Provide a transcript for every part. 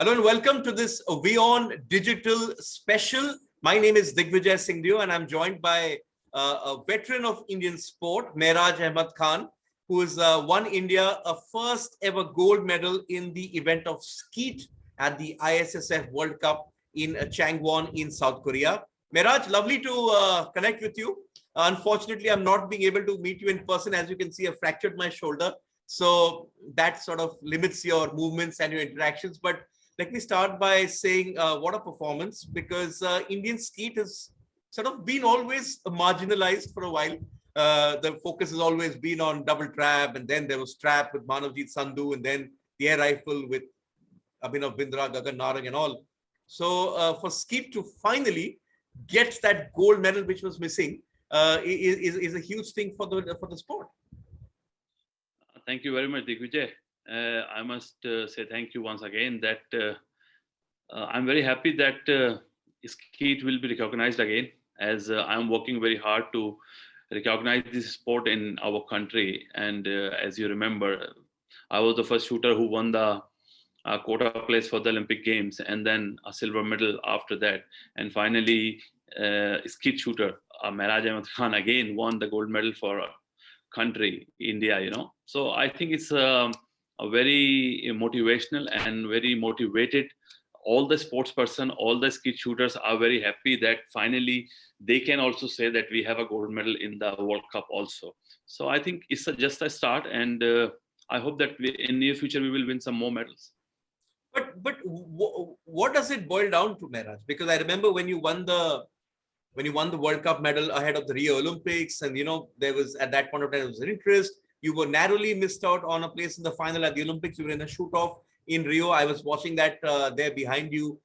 Hello and welcome to this WION Digital Special. My name is Digvijay Singh and I'm joined by a veteran of Indian sport, Mairaj Ahmed Khan, who has won India a first ever gold medal in the event of skeet at the ISSF World Cup in Changwon in South Korea. Mairaj, lovely to connect with you. Unfortunately, I'm not being able to meet you in person. As you can see, I've fractured my shoulder. So that sort of limits your movements and your interactions. But let me start by saying what a performance, because Indian skeet has sort of been always marginalized for a while. The focus has always been on double trap, and then there was trap with Manavjit Sandhu, and then the air rifle with Abhinav Bindra, Gagan Narang and all. So for skeet to finally get that gold medal which was missing is a huge thing for the sport. Thank you very much, Digvijay. I must say thank you once again that I'm very happy that skeet will be recognized again, as I'm working very hard to recognize this sport in our country. And as you remember, I was the first shooter who won the quota place for the Olympic Games, and then a silver medal after that. And finally, skeet shooter Mairaj Ahmed Khan again won the gold medal for country, India, So I think it's a very motivational and very motivated. All the sports person, all the skeet shooters are very happy that finally they can also say that we have a gold medal in the World Cup also. So I think it's just a start, and I hope that in near future we will win some more medals. But what does it boil down to, Mairaj? Because I remember when you won the World Cup medal ahead of the Rio Olympics, and there was at that point of time there was an interest. You were narrowly missed out on a place in the final at the Olympics. You were in a shoot-off in Rio. I was watching that there behind you.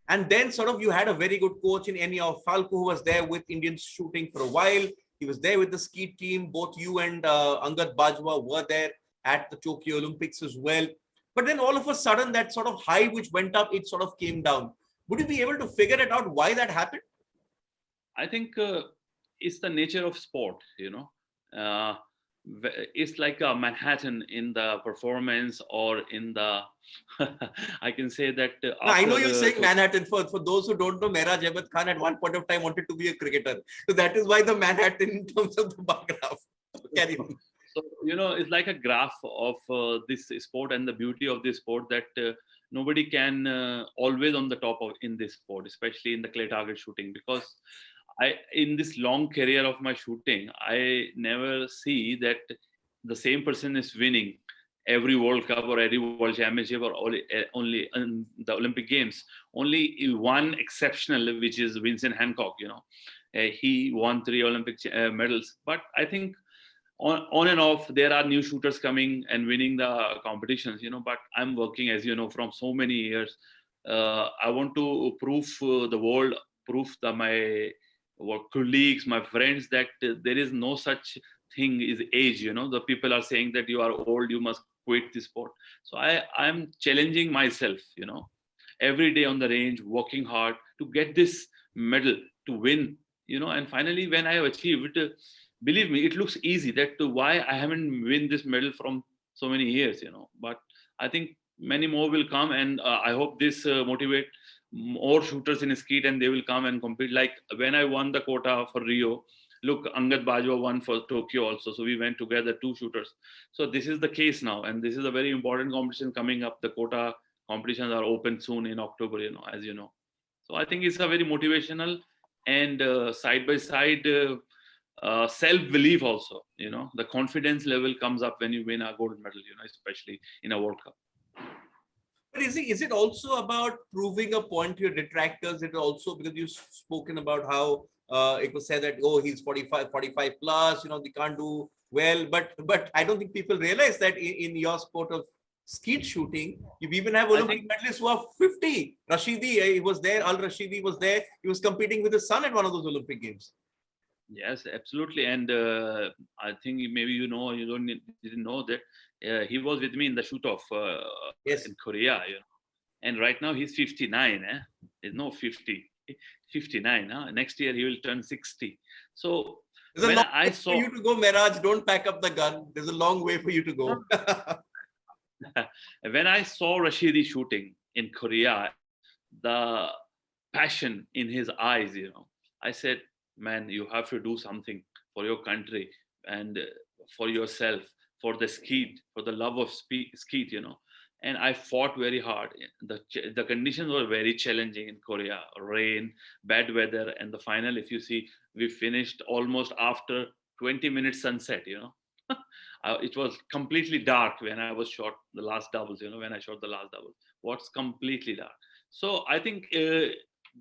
And then sort of you had a very good coach in Enya Falco, who was there with Indian shooting for a while. He was there with the skeet team. Both you and Angad Bajwa were there at the Tokyo Olympics as well. But then all of a sudden, that sort of high which went up, it sort of came down. Would you be able to figure it out why that happened? I think it's the nature of sport, it's like a Manhattan in the performance, or in the I can say that I know you're saying Manhattan. For those who don't know, Mairaj Ahmed Khan at one point of time wanted to be a cricketer, so that is why the Manhattan in terms of the bar graph. Carry on. So it's like a graph of this sport, and the beauty of this sport that nobody can always on the top of in this sport, especially in the clay target shooting, because in this long career of my shooting, I never see that the same person is winning every World Cup or every World Championship, or only in the Olympic Games. Only one exceptional, which is Vincent Hancock. He won 3 Olympic medals. But I think on and off, there are new shooters coming and winning the competitions. But I'm working, as you know, from so many years. I want to prove the world, prove my colleagues, my friends, that there is no such thing as age. The people are saying that you are old, you must quit this sport. So I'm challenging myself, every day on the range, working hard to get this medal, to win, and finally when I have achieved it, believe me, it looks easy that why I haven't win this medal from so many years, but I think many more will come, and I hope this motivate more shooters in skeet, and they will come and compete. Like when I won the quota for Rio, look, Angad Bajwa won for Tokyo also. So we went together, 2 shooters. So this is the case now, and this is a very important competition coming up. The quota competitions are open soon in October, as you know. So I think it's a very motivational and side by side self-belief also. The confidence level comes up when you win a gold medal, especially in a World Cup. But is it also about proving a point to your detractors? It also, because you've spoken about how it was said that, oh, he's 45 plus, they can't do well. But I don't think people realize that in your sport of skeet shooting, you even have Olympic medalists who are 50. Rashidi, he was there. Al Rashidi was there. He was competing with his son at one of those Olympic Games. Yes, absolutely. And I think maybe you didn't know that he was with me in the shoot-off yes. in Korea. And right now he's 59. There's no 50. 59. Next year he will turn 60. So there's a long way for you to go, Mairaj. Don't pack up the gun. There's a long way for you to go. When I saw Rashidi shooting, in Korea, the passion in his eyes, I said, man, you have to do something for your country and for yourself, for the skeet, for the love of skeet, And I fought very hard. The conditions were very challenging in Korea, rain, bad weather. And the final, if you see, we finished almost after 20 minutes sunset. It was completely dark when I was shot the last doubles, when I shot the last double. What's completely dark. So I think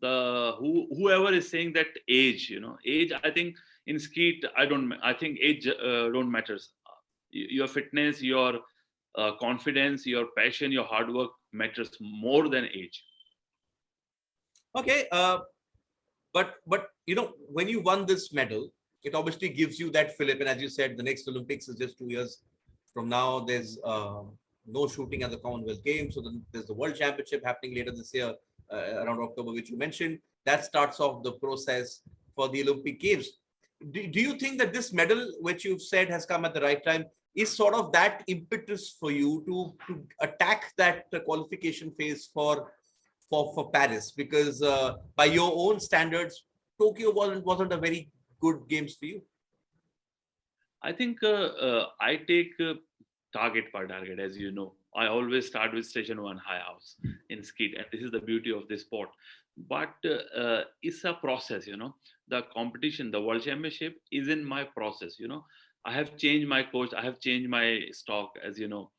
whoever is saying that age, age, I think in skeet, I think age don't matters. Your fitness, your confidence, your passion, your hard work matters more than age. Okay, but when you won this medal, it obviously gives you that fillip. And as you said, the next Olympics is just 2 years from now. There's no shooting at the Commonwealth Games, so then there's the World Championship happening later this year, around October, which you mentioned. That starts off the process for the Olympic Games. Do you think that this medal, which you've said has come at the right time, is sort of that impetus for you to attack that qualification phase for Paris? Because by your own standards, Tokyo wasn't a very good games for you. I think I take target per target, as you know. I always start with station one high house in skeet, and this is the beauty of this sport. But it's a process, The competition, the World Championship is in my process, I have changed my coach, I have changed my stock, as you know.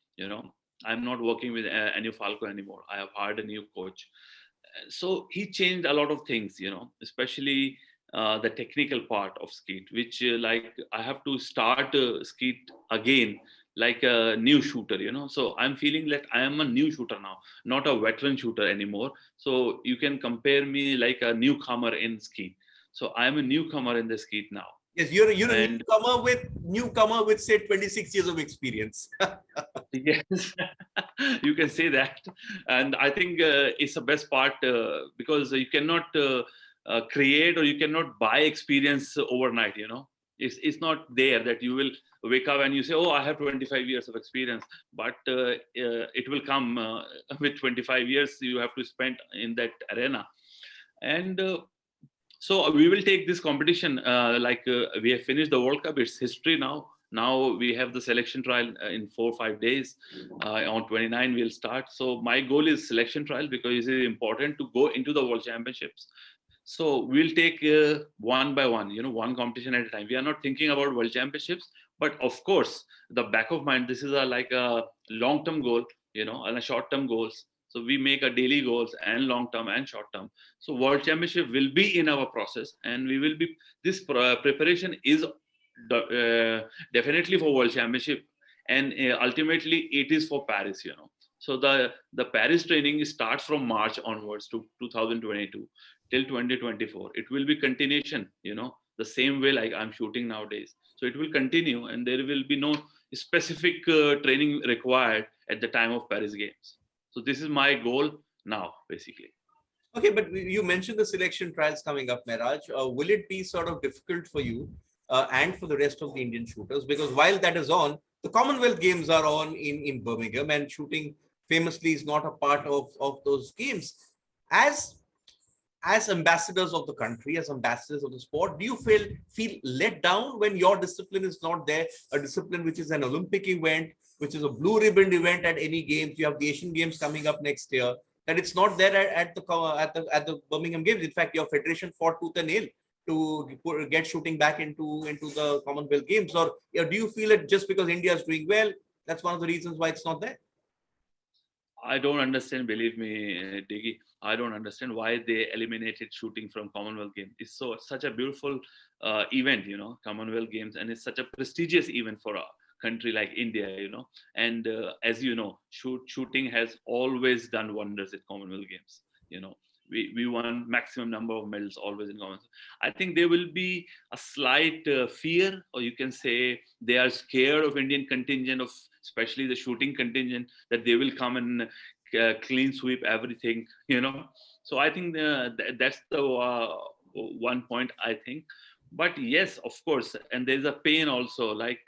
I'm not working with Ennio Falco anymore. I have hired a new coach. So he changed a lot of things, especially the technical part of skeet, which like I have to start skeet again like a new shooter, So I'm feeling like I am a new shooter now, not a veteran shooter anymore. So you can compare me like a newcomer in skeet. So I'm a newcomer in the skeet now. Yes, you're a newcomer with say 26 years of experience. Yes, you can say that. And I think it's the best part because you cannot create or you cannot buy experience overnight, It's not there that you will wake up and you say, oh, I have 25 years of experience, but it will come with 25 years you have to spend in that arena. And so we will take this competition we have finished the World Cup. It's history now. Now we have the selection trial in 4 or 5 days. On 29 we'll start. So my goal is selection trial because it is important to go into the World Championships. So we'll take one by one, one competition at a time. We are not thinking about World Championships, but of course, the back of mind, this is like a long-term goal, and a short-term goals. So we make a daily goals and long-term and short-term. So World Championship will be in our process, and we will be. This preparation is definitely for World Championship, and ultimately it is for Paris. So the Paris training starts from March onwards to 2022 till 2024. It will be continuation. The same way like I'm shooting nowadays. So it will continue, and there will be no specific training required at the time of Paris Games. So this is my goal now, basically. Okay, but you mentioned the selection trials coming up, Mairaj. Will it be sort of difficult for you and for the rest of the Indian shooters? Because while that is on, the Commonwealth Games are on in Birmingham, and shooting famously is not a part of those games. As ambassadors of the country, as ambassadors of the sport, do you feel let down when your discipline is not there? A discipline which is an Olympic event, which is a blue ribbon event at any games. You have the Asian Games coming up next year. That it's not there at the Birmingham Games. In fact, your federation fought tooth and nail to get shooting back into the Commonwealth Games. Or do you feel it just because India is doing well? That's one of the reasons why it's not there. I don't understand, believe me, Diggy. I don't understand why they eliminated shooting from Commonwealth Games. It's such a beautiful event, Commonwealth Games, and it's such a prestigious event for a country like India, And as you know, shooting has always done wonders at Commonwealth Games. We won maximum number of medals always in Commonwealth. I think there will be a slight fear, or you can say they are scared of Indian contingent, of especially the shooting contingent, that they will come and clean sweep everything, So I think that's the one point, I think. But yes, of course, and there's a pain also, like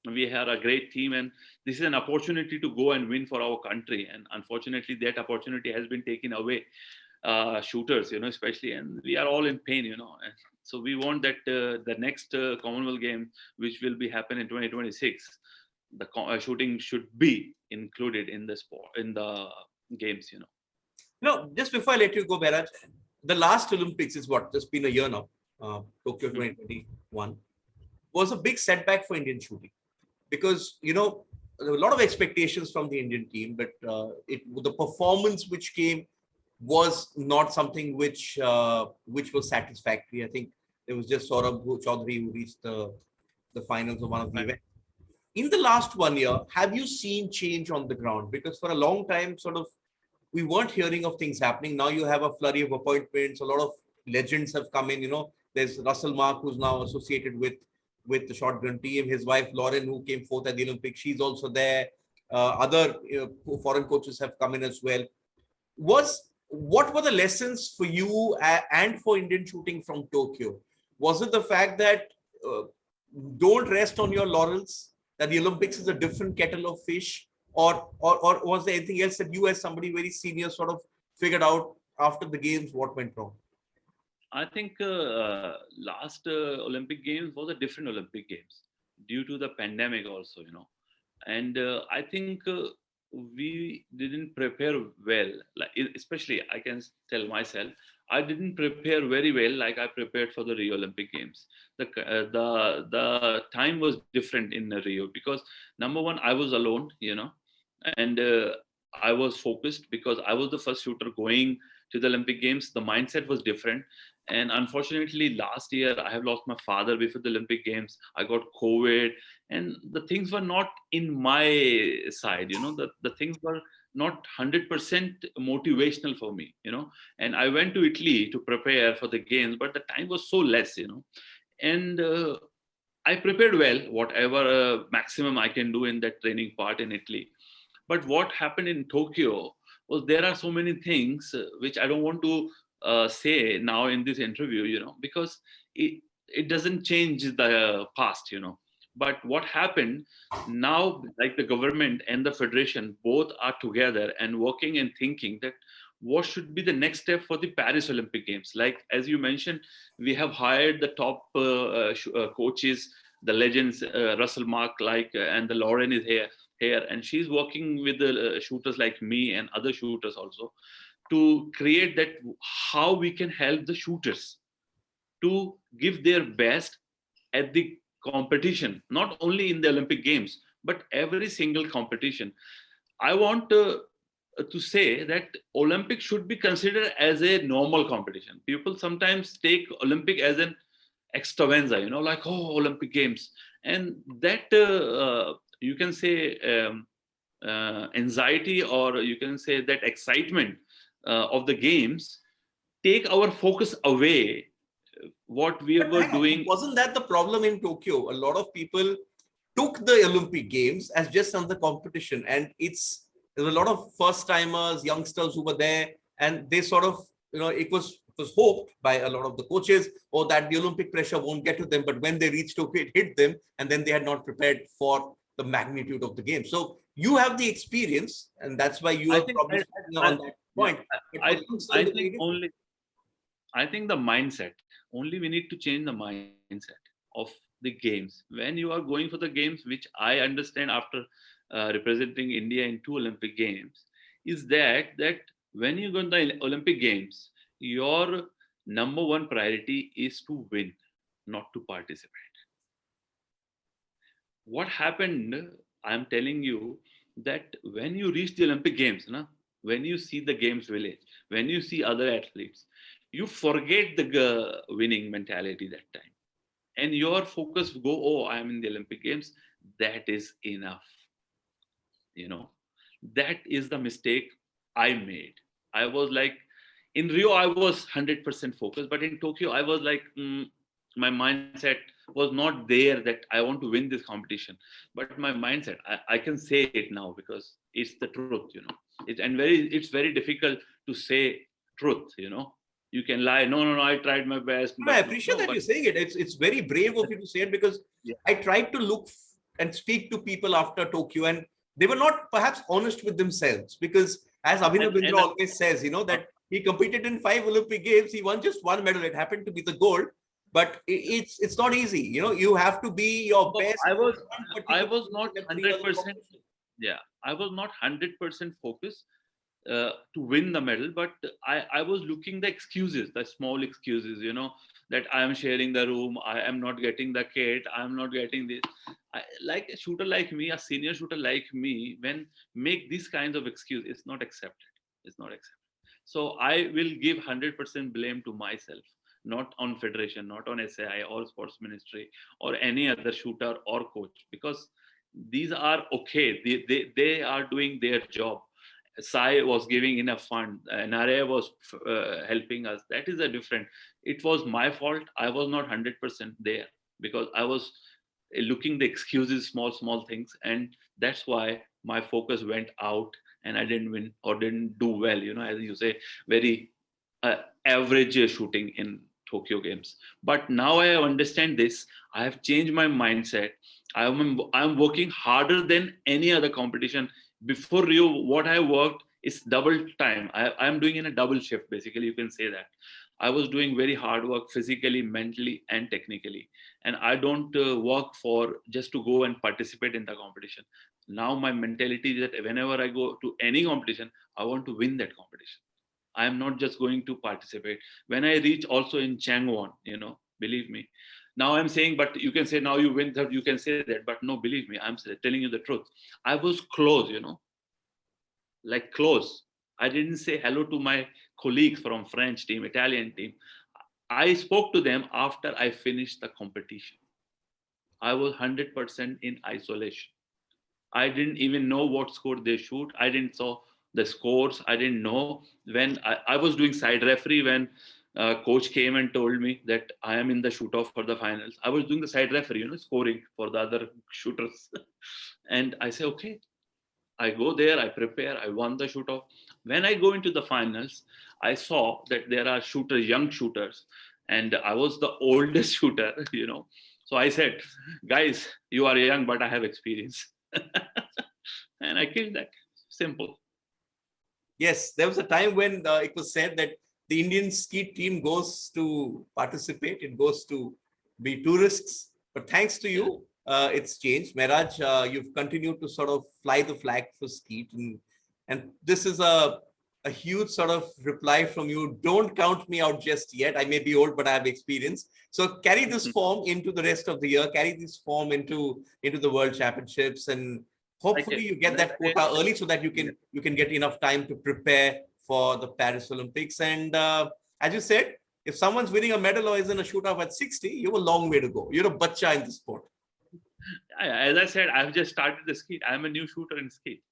We have a great team, and this is an opportunity to go and win for our country. And unfortunately, that opportunity has been taken away. Shooters, especially, and we are all in pain, And so we want that the next Commonwealth Game, which will be happen in 2026, the shooting should be included in the sport, in the games, No, just before I let you go, Mairaj, the last Olympics is what? Just been a year now. Tokyo 2021 was a big setback for Indian shooting because there were a lot of expectations from the Indian team, but the performance which came was not something which was satisfactory. I think there was just Saurabh Chaudhary who reached the finals of one of the events. In the last 1 year, have you seen change on the ground? Because for a long time, we weren't hearing of things happening. Now you have a flurry of appointments. A lot of legends have come in. There's Russell Mark, who's now associated with the short gun team. His wife Lauren, who came fourth at the Olympics, she's also there. Other foreign coaches have come in as well. What were the lessons for you and for Indian shooting from Tokyo? Was it the fact that don't rest on your laurels, that the Olympics is a different kettle of fish, or was there anything else that you as somebody very senior sort of figured out after the games what went wrong? I think last Olympic Games was a different Olympic Games due to the pandemic also, and I think we didn't prepare well. Like, especially I can tell myself, I didn't prepare very well like I prepared for the Rio Olympic Games. The time was different in Rio because number one, I was alone, and I was focused because I was the first shooter going to the Olympic Games. The mindset was different. And unfortunately, last year, I have lost my father before the Olympic Games. I got COVID and the things were not in my side, the things were not 100% motivational for me, and I went to Italy to prepare for the games, but the time was so less, and I prepared well, whatever maximum I can do in that training part in Italy. But what happened in Tokyo was there are so many things which I don't want to say now in this interview, because it doesn't change the past, But what happened now, like the government and the federation both are together and working and thinking that what should be the next step for the Paris Olympic Games. Like, as you mentioned, we have hired the top coaches, the legends, Russell Mark, and the Lauren is here, and she's working with the shooters like me and other shooters also to create that how we can help the shooters to give their best at the competition, not only in the Olympic Games, but every single competition. I want to say that Olympic should be considered as a normal competition. People sometimes take Olympic as an extravaganza, like, oh, Olympic Games. And that you can say anxiety, or you can say that excitement of the games take our focus away what we were doing. Wasn't that the problem in Tokyo? A lot of people took the Olympic Games as just another competition, and there's a lot of first timers, youngsters who were there, and they sort of, it was hoped by a lot of the coaches, or that the Olympic pressure won't get to them, but when they reached Tokyo, it hit them, and then they had not prepared for the magnitude of the game. So you have the experience, and that's why you are probably on that point. I think the mindset, only we need to change the mindset of the games. When you are going for the games, which I understand after representing India in 2 Olympic Games, is that when you go to the Olympic Games, your number one priority is to win, not to participate. What happened, I'm telling you, that when you reach the Olympic Games, when you see the games village, when you see other athletes, you forget the winning mentality that time. And your focus go, oh, I'm in the Olympic Games. That is enough. That is the mistake I made. I was like, in Rio, I was 100% focused, but in Tokyo, I was like, my mindset was not there that I want to win this competition. But my mindset, I can say it now because it's the truth, it's very difficult to say truth, You can lie. No, I tried my best. I appreciate that you're saying it. It's very brave of you to say it, because I tried to look and speak to people after Tokyo, and they were not perhaps honest with themselves, because as Abhinav Bindra always says, that he competed in 5 Olympic Games. He won just 1 medal. It happened to be the gold, but it's not easy. You have to be your best. I was not 100%. Yeah, I was not 100% focused to win the medal, but I was looking the excuses, the small excuses, that I am sharing the room, I am not getting the kit, I am not getting this. Like a shooter like me, a senior shooter like me, when make these kinds of excuses, it's not accepted. It's not accepted. So I will give 100% blame to myself, not on federation, not on SAI or sports ministry or any other shooter or coach, because these are okay. They are doing their job. Sai was giving enough fund, NRA was helping us. That is a different. It was my fault. I was not 100% there because I was looking the excuses, small things, and that's why my focus went out and I didn't win or didn't do well. As you say, very average shooting in Tokyo Games. But now I understand this. I have changed my mindset. I'm working harder than any other competition. Before Rio, what I worked is double time. I'm doing in a double shift, basically, you can say that. I was doing very hard work physically, mentally, and technically. And I don't work for just to go and participate in the competition. Now my mentality is that whenever I go to any competition, I want to win that competition. I am not just going to participate. When I reach also in Changwon, believe me. Now I'm saying, but you can say now you win third, you can say that, but no, believe me, I'm telling you the truth. I was close, like close. I didn't say hello to my colleagues from French team, Italian team. I spoke to them after I finished the competition. I was 100% in isolation. I didn't even know what score they shoot. I didn't saw the scores. I didn't know. When I was doing side referee when coach came and told me that I am in the shoot off for the finals. I was doing the side referee, scoring for the other shooters. And I say, okay, I go there, I prepare, I won the shoot off. When I go into the finals, I saw that there are young shooters, and I was the oldest shooter, So I said, guys, you are young, but I have experience. And I killed that. Simple. Yes, there was a time when it was said that the Indian ski team goes to participate, it goes to be tourists. But thanks to you, it's changed. Mairaj, you've continued to sort of fly the flag for Skeet. And this is a huge sort of reply from you. Don't count me out just yet. I may be old, but I have experience. So carry this form into the rest of the year. Carry this form into the World Championships, and hopefully you get that quota early so that you can get enough time to prepare for the Paris Olympics. And as you said, if someone's winning a medal or is in a shoot-off at 60, you have a long way to go. You're a bacha in the sport. As I said, I've just started the Skeet. I'm a new shooter in Skeet.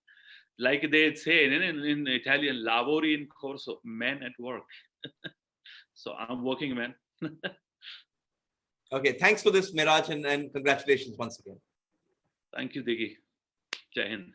Like they say in Italian, lavori in corso, men at work. So I'm working, man. Okay, thanks for this, Mairaj, and congratulations once again. Thank you, Diggy. Jai Hind.